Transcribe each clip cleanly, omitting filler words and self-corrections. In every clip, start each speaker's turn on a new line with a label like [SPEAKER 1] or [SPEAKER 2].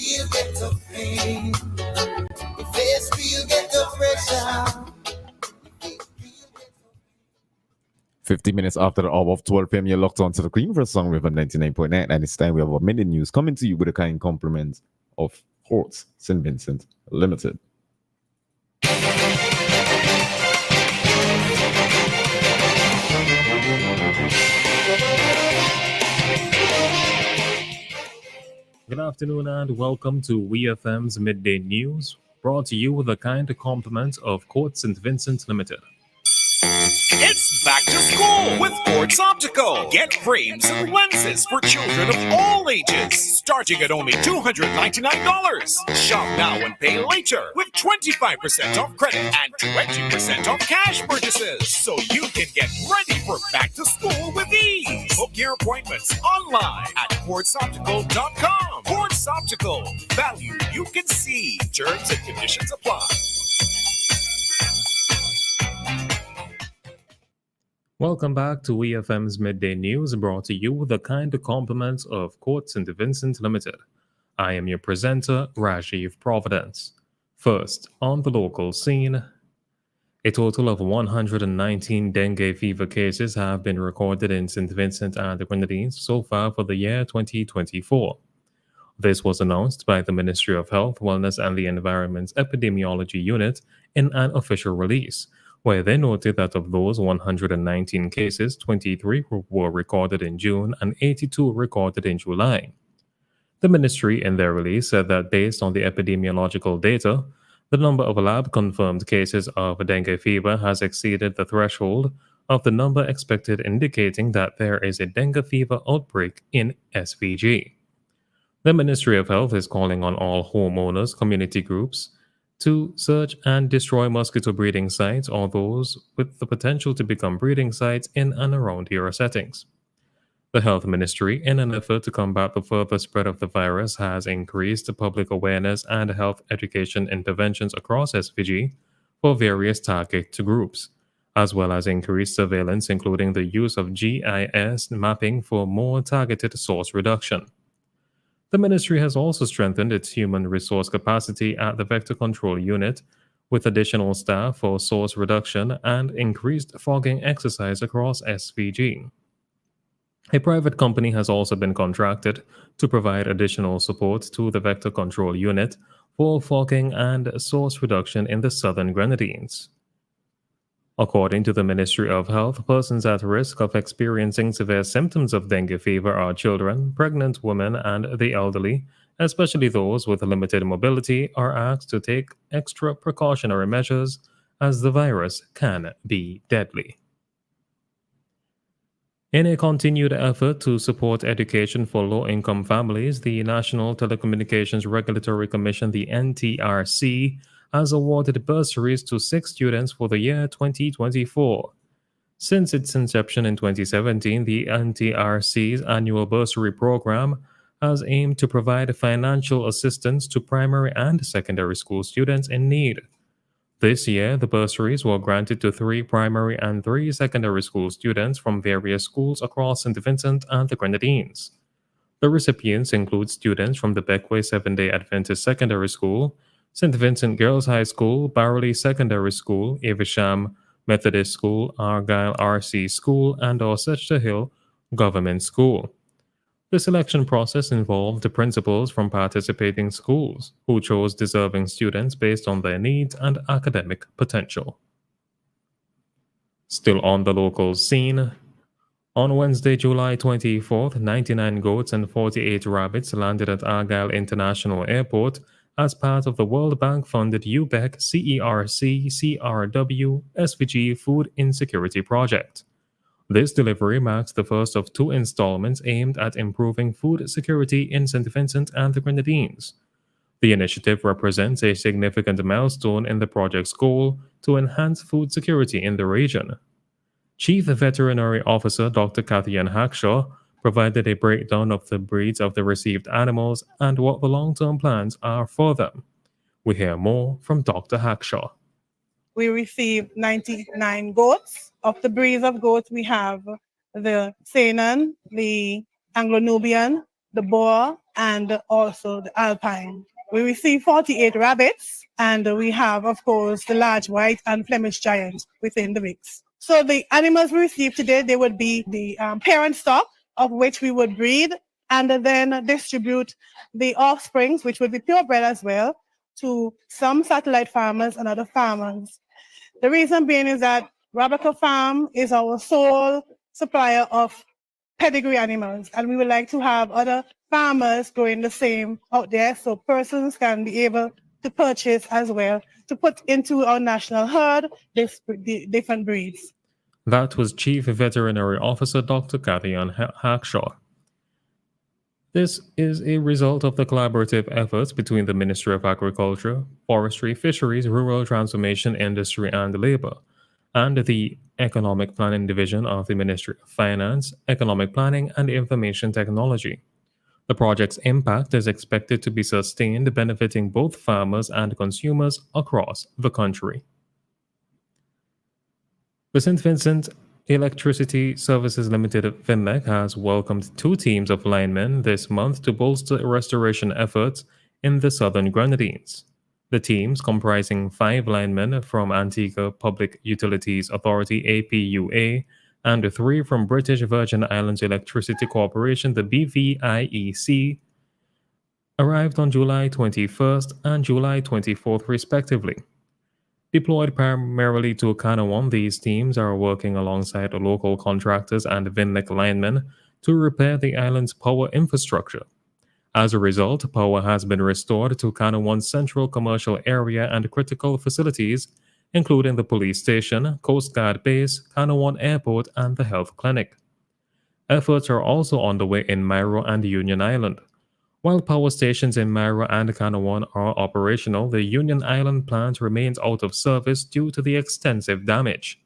[SPEAKER 1] feel get the pain. Your face feel get the pressure.
[SPEAKER 2] 50 minutes after the hour of 12 p.m., you're locked onto the Green First Song with a 99.9. And it's time we have a minute news coming to you with a kind compliment of Courts St. Vincent Limited.
[SPEAKER 3] Good afternoon and welcome to WEFM's Midday News, brought to you with a kind compliment of Court St. Vincent Limited.
[SPEAKER 4] It's back to school with Quartz Optical. Get frames and lenses for children of all ages, starting at only $299. Shop now and pay later with 25% off credit and 20% off cash purchases, so you can get ready for back to school with ease. Book your appointments online at quartzoptical.com. Quartz Optical, value you can see. Terms and conditions apply.
[SPEAKER 3] Welcome back to WEFM's Midday News, brought to you with the kind compliments of Court St. Vincent Limited. I am your presenter, Rajiv Providence. First, on the local scene, a total of 119 dengue fever cases have been recorded in St. Vincent and the Grenadines so far for the year 2024. This was announced by the Ministry of Health, Wellness and the Environment's Epidemiology Unit in an official release, where they noted that of those 119 cases, 23 were recorded in June and 82 recorded in July. The ministry in their release said that based on the epidemiological data, the number of lab-confirmed cases of dengue fever has exceeded the threshold of the number expected, indicating that there is a dengue fever outbreak in SVG. The Ministry of Health is calling on all homeowners, community groups, to search and destroy mosquito breeding sites or those with the potential to become breeding sites in and around your settings. The Health Ministry, in an effort to combat the further spread of the virus, has increased public awareness and health education interventions across SVG for various target groups, as well as increased surveillance, including the use of GIS mapping for more targeted source reduction. The ministry has also strengthened its human resource capacity at the Vector Control Unit with additional staff for source reduction and increased fogging exercise across SVG. A private company has also been contracted to provide additional support to the Vector Control Unit for fogging and source reduction in the Southern Grenadines. According to the Ministry of Health, persons at risk of experiencing severe symptoms of dengue fever are children, pregnant women, and the elderly, especially those with limited mobility, are asked to take extra precautionary measures as the virus can be deadly. In a continued effort to support education for low-income families, the National Telecommunications Regulatory Commission, the NTRC, has awarded bursaries to 6 students for the year 2024. Since its inception in 2017, the NTRC's annual bursary program has aimed to provide financial assistance to primary and secondary school students in need. This year, the bursaries were granted to 3 primary and 3 secondary school students from various schools across St. Vincent and the Grenadines. The recipients include students from the Beckway Seventh-day Adventist Secondary School, St. Vincent Girls High School, Barley Secondary School, Evesham Methodist School, Argyle RC School, and Dorchester Hill Government School. The selection process involved the principals from participating schools, who chose deserving students based on their needs and academic potential. Still on the local scene, on Wednesday, July 24th, 99 goats and 48 rabbits landed at Argyle International Airport as part of the World Bank-funded UBEC CERC-CRW SVG Food Insecurity Project. This delivery marks the first of 2 installments aimed at improving food security in St. Vincent and the Grenadines. The initiative represents a significant milestone in the project's goal to enhance food security in the region. Chief Veterinary Officer Dr. Kathy-Ann Hackshaw provided a breakdown of the breeds of the received animals and what the long-term plans are for them. We hear more from Dr. Hackshaw.
[SPEAKER 5] We received 99 goats. Of the breeds of goats, we have the Saanen, the Anglo-Nubian, the Boer, and also the alpine. We received 48 rabbits, and we have, of course, the large white and Flemish giant within the mix. So the animals we received today, they would be the parent stock, of which we would breed and then distribute the offsprings, which would be purebred as well, to some satellite farmers and other farmers. The reason being is that Rabaco Farm is our sole supplier of pedigree animals, and we would like to have other farmers growing the same out there so persons can be able to purchase as well to put into our national herd the different breeds.
[SPEAKER 3] That was Chief Veterinary Officer Dr. Kathy Ann Hackshaw. This is a result of the collaborative efforts between the Ministry of Agriculture, Forestry, Fisheries, Rural Transformation, Industry and Labor, and the Economic Planning Division of the Ministry of Finance, Economic Planning and Information Technology. The project's impact is expected to be sustained, benefiting both farmers and consumers across the country. The St. Vincent Electricity Services Limited (VINLEC) has welcomed 2 teams of linemen this month to bolster restoration efforts in the Southern Grenadines. The teams, comprising 5 linemen from Antigua Public Utilities Authority (APUA) and 3 from British Virgin Islands Electricity Corporation, the BVIEC, arrived on July 21st and July 24th respectively. Deployed primarily to Kanawan, these teams are working alongside local contractors and VINLEC linemen to repair the island's power infrastructure. As a result, power has been restored to Kanawan's central commercial area and critical facilities, including the police station, Coast Guard base, Kanawan Airport, and the health clinic. Efforts are also underway in Mairo and Union Island. While power stations in Mairo and Kanawan are operational, the Union Island plant remains out of service due to the extensive damage.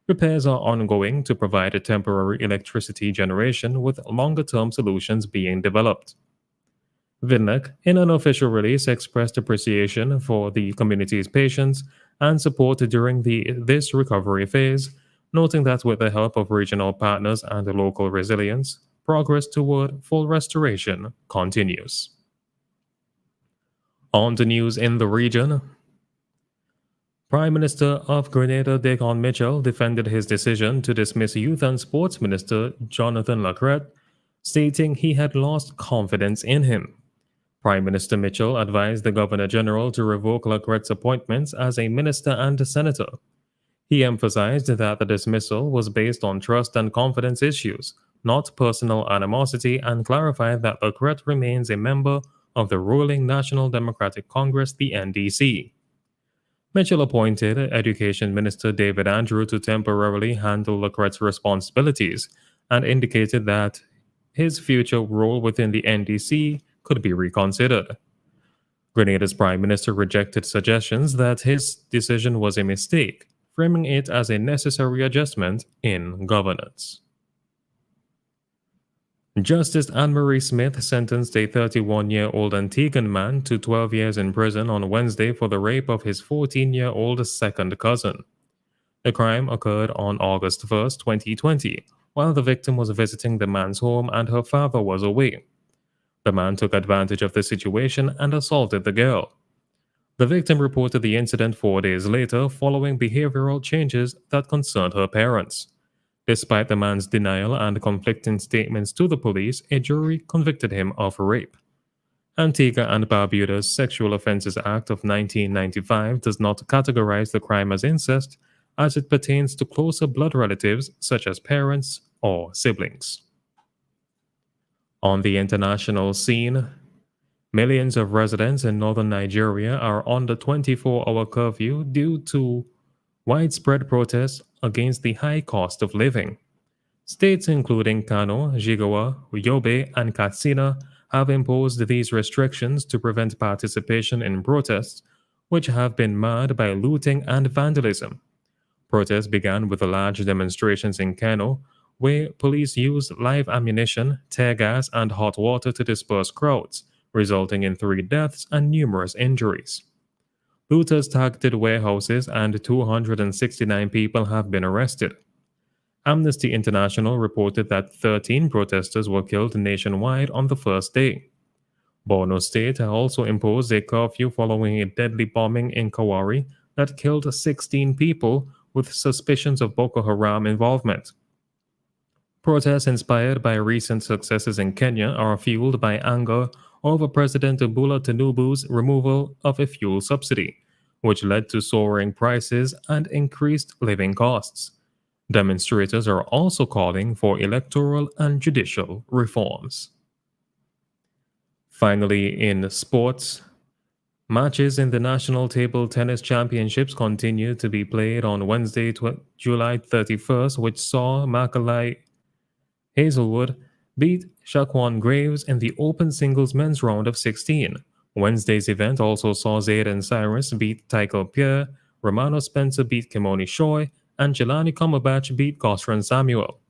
[SPEAKER 3] Repairs are ongoing to provide a temporary electricity generation, with longer-term solutions being developed. VINLEC, in an official release, expressed appreciation for the community's patience and support during this recovery phase, noting that with the help of regional partners and local resilience, progress toward full restoration continues. On to news in the region. Prime Minister of Grenada Decon Mitchell defended his decision to dismiss Youth and Sports Minister Jonathan Lacrette, stating he had lost confidence in him. Prime Minister Mitchell advised the Governor-General to revoke Lacrette's appointments as a minister and a senator. He emphasized that the dismissal was based on trust and confidence issues, not personal animosity, and clarified that Lacrette remains a member of the ruling National Democratic Congress, the NDC. Mitchell appointed Education Minister David Andrew to temporarily handle Lacrette's responsibilities and indicated that his future role within the NDC could be reconsidered. Grenada's Prime Minister rejected suggestions that his decision was a mistake, framing it as a necessary adjustment in governance. Justice Anne-Marie Smith sentenced a 31-year-old Antiguan man to 12 years in prison on Wednesday for the rape of his 14-year-old second cousin. The crime occurred on August 1, 2020, while the victim was visiting the man's home and her father was away. The man took advantage of the situation and assaulted the girl. The victim reported the incident 4 days later following behavioral changes that concerned her parents. Despite the man's denial and conflicting statements to the police, a jury convicted him of rape. Antigua and Barbuda's Sexual Offences Act of 1995 does not categorize the crime as incest, as it pertains to closer blood relatives such as parents or siblings. On the international scene, millions of residents in northern Nigeria are on the 24-hour curfew due to widespread protests against the high cost of living. States including Kano, Jigawa, Yobe, and Katsina have imposed these restrictions to prevent participation in protests, which have been marred by looting and vandalism. Protests began with large demonstrations in Kano, where police used live ammunition, tear gas, and hot water to disperse crowds, resulting in 3 deaths and numerous injuries. Looters targeted warehouses and 269 people have been arrested. Amnesty International reported that 13 protesters were killed nationwide on the first day. Borno State also imposed a curfew following a deadly bombing in Kawari that killed 16 people with suspicions of Boko Haram involvement. Protests inspired by recent successes in Kenya are fueled by anger over President Bola Tinubu's removal of a fuel subsidy, which led to soaring prices and increased living costs. Demonstrators are also calling for electoral and judicial reforms. Finally, in sports, matches in the National Table Tennis Championships continued to be played on Wednesday, July 31st, which saw Macaulay Hazelwood beat Shaquan Graves in the open singles men's round of 16. Wednesday's event also saw Zayden Cyrus beat Tycho Pierre, Romano Spencer beat Kimoni Choi, and Jelani Cumberbatch beat Gosran Samuel.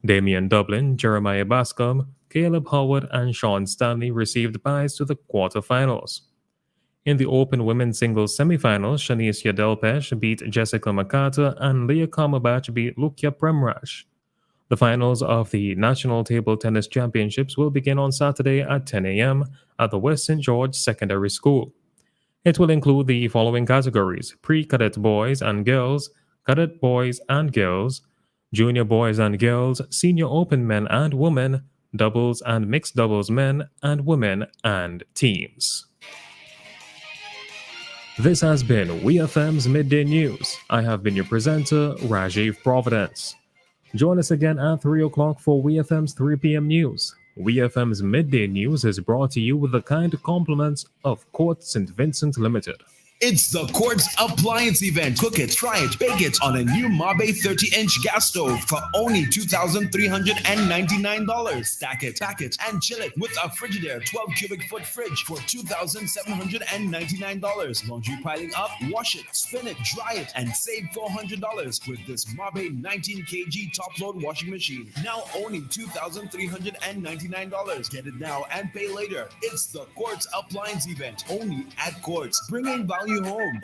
[SPEAKER 3] Damian Dublin, Jeremiah Bascom, Caleb Howard, and Sean Stanley received byes to the quarterfinals. In the open women's singles semifinals, Shanice Yadelpesh beat Jessica McCarter and Leah Cumberbatch beat Lukia Premraj. The finals of the National Table Tennis Championships will begin on Saturday at 10 a.m. at the West St. George Secondary School. It will include the following categories: pre-cadet boys and girls, cadet boys and girls, junior boys and girls, senior open men and women, doubles and mixed doubles men and women, and teams. This has been WEFM's Midday News. I have been your presenter, Rajiv Providence. Join us again at 3 o'clock for WEFM's 3 p.m. news. WEFM's Midday News is brought to you with the kind compliments of Court St. Vincent Limited.
[SPEAKER 1] It's the Quartz Appliance Event. Cook it, fry it, bake it on a new Mabe 30-inch gas stove for only $2,399. Stack it, pack it, and chill it with a Frigidaire 12 cubic foot fridge for $2,799. Laundry piling up, wash it, spin it, dry it, and save $400 with this Mabe 19 kg top load washing machine. Now only $2,399. Get it now and pay later. It's the Quartz Appliance Event only at Quartz, bringing value home.